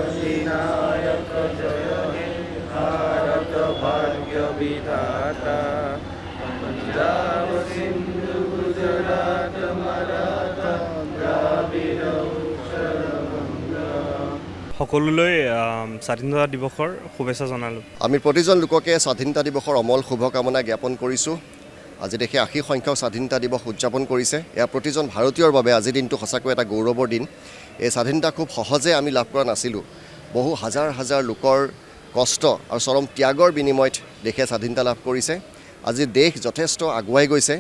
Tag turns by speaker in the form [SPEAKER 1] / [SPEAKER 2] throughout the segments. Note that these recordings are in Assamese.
[SPEAKER 1] अधिनायक जय हे भारत भाग्य विधाता पंजाब सिंधु गुजरात मराठा द्राविड उत्कल गंगा
[SPEAKER 2] সকলোলৈ স্বাধীনতা দিৱসৰ শুভেচ্ছা জনালোঁ।
[SPEAKER 3] আমি প্ৰতিজন লোককে স্বাধীনতা দিৱসৰ অমল শুভকামনা জ্ঞাপন কৰিছোঁ। আজি দেশে ৮০ সংখ্যক স্বাধীনতা দিৱস উদযাপন কৰিছে। এয়া প্ৰতিজন ভাৰতীয়ৰ বাবে আজিৰ দিনটো সঁচাকৈ এটা গৌৰৱৰ দিন। এই স্বাধীনতা খুব সহজে আমি লাভ কৰা নাছিলোঁ। বহু হাজাৰ হাজাৰ লোকৰ কষ্ট আৰু চৰম ত্যাগৰ বিনিময়ত দেশে স্বাধীনতা লাভ কৰিছে। আজি দেশ যথেষ্ট আগুৱাই গৈছে।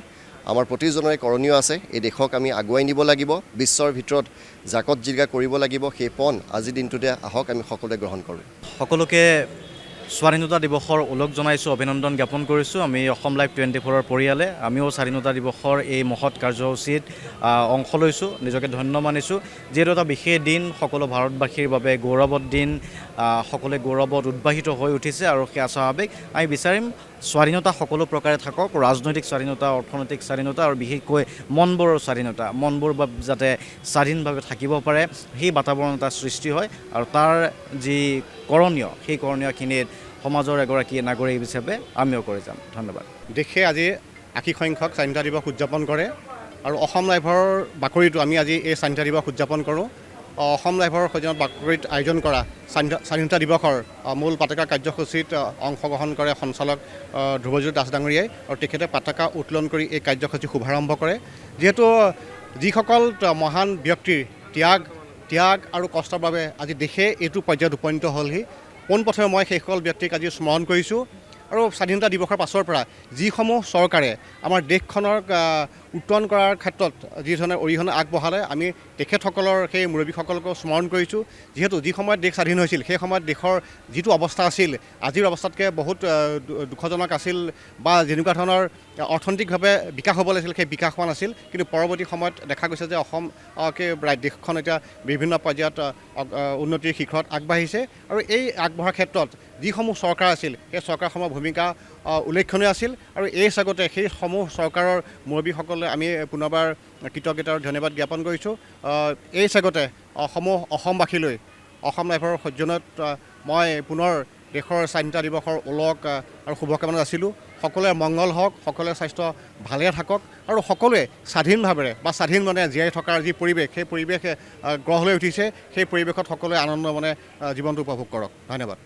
[SPEAKER 3] আমাৰ প্ৰতিজনৰে কৰণীয় আছে। এই দেশক আমি আগুৱাই নিব লাগিব, বিশ্বৰ ভিতৰত জাকত জিলিকা কৰিব লাগিব। সেই পণ আজিৰ দিনটোতে আহক আমি সকলোৱে গ্ৰহণ কৰোঁ।
[SPEAKER 4] সকলোকে স্বাধীনতা দিৱসৰ ওলগ জনাইছোঁ, অভিনন্দন জ্ঞাপন কৰিছোঁ। আমি অসম লাইভ 24ৰ পৰিয়ালে আমিও স্বাধীনতা দিৱসৰ এই মহৎ কাৰ্যসূচীত অংশ লৈছোঁ, নিজকে ধন্য মানিছোঁ। যিহেতু এটা বিশেষ দিন, সকলো ভাৰতবাসীৰ বাবে গৌৰৱৰ দিন, সকলোৱে গৌৰৱত উদ্বাহিত হৈ উঠিছে আৰু সেয়া স্বাভাৱিক। আমি বিচাৰিম স্বাধীনতা সকলো প্ৰকাৰে থাকক, ৰাজনৈতিক স্বাধীনতা, অৰ্থনৈতিক স্বাধীনতা আৰু বিশেষকৈ মনবোৰৰ স্বাধীনতা, মনবোৰ যাতে স্বাধীনভাৱে থাকিব পাৰে, সেই বাতাবৰণ এটা সৃষ্টি হয় আৰু তাৰ যি কৰণীয়, সেই কৰণীয়খিনিত সমাজৰ এগৰাকী নাগৰিক হিচাপে আমিও কৰি যাম। ধন্যবাদ।
[SPEAKER 5] দেশে আজি ৮০ সংখ্যক স্বাধীনতা দিৱস উদযাপন কৰে আৰু অসম লাইভৰ বাকৰিটো আমি আজি এই স্বাধীনতা দিৱস উদযাপন কৰোঁ। অসম লাইভৰ সৈতে বাকৰিত আয়োজন কৰা স্বাধীনতা দিৱসৰ মূল পতাকা কাৰ্যসূচীত অংশগ্ৰহণ কৰে সঞ্চালক ধ্ৰুৱজ্যোতি দাস ডাঙৰীয়াই আৰু তেখেতে পতাকা উত্তোলন কৰি এই কাৰ্যসূচী শুভাৰম্ভ কৰে। যিহেতু যিসকল মহান ব্যক্তিৰ ত্যাগ আৰু কষ্টৰ বাবে আজি দেশে এইটো পৰ্যায়ত উপনীত হ'লহি। পোনপ্ৰথমে মই সেইসকল ব্যক্তিক আজি স্মৰণ কৰিছোঁ আৰু স্বাধীনতা দিৱসৰ পাছৰ পৰা যিসমূহ চৰকাৰে আমাৰ দেশখনক উত্তৰণ কৰাৰ ক্ষেত্ৰত যিধৰণে অৰিহণা আগবঢ়ালে, আমি তেখেতসকলৰ সেই মুৰব্বীসকলকো স্মৰণ কৰিছোঁ। যিহেতু যি সময়ত দেশ স্বাধীন হৈছিল, সেই সময়ত দেশৰ যিটো অৱস্থা আছিল আজিৰ অৱস্থাতকৈ বহুত দুখজনক আছিল, বা যেনেকুৱা ধৰণৰ অৰ্থনৈতিকভাৱে বিকাশ হ'ব লাগিছিল সেই বিকাশ হোৱা নাছিল। কিন্তু পৰৱৰ্তী সময়ত দেখা গৈছে যে দেশখন এতিয়া বিভিন্ন পৰ্যায়ত উন্নতিৰ শিখৰত আগবাঢ়িছে আৰু এই আগবঢ়াৰ ক্ষেত্ৰত যিসমূহ চৰকাৰ আছিল সেই চৰকাৰসমূহৰ ভূমিকা উল্লেখনীয় আছিল আৰু এই স্বাগতে সেই সমূহ চৰকাৰৰ মুৰব্বীসকলে আমি পুনৰবাৰ কৃতজ্ঞতা আৰু ধন্যবাদ জ্ঞাপন কৰিছোঁ। এই স্বাগতে অসমবাসীলৈ অসম লাইভৰ সৌজন্যত মই পুনৰ দেশৰ স্বাধীনতা দিৱসৰ ওলগ আৰু শুভকামনা যাচিলোঁ। সকলোৰে মংগল হওক, সকলোৰে স্বাস্থ্য ভালে থাকক আৰু সকলোৱে স্বাধীনভাৱে বা স্বাধীন মনে জীয়াই থকাৰ যি পৰিৱেশ, সেই পৰিৱেশ গঢ় লৈ উঠিছে। সেই পৰিৱেশত সকলোৱে আনন্দ মনে জীৱনটো উপভোগ কৰক। ধন্যবাদ।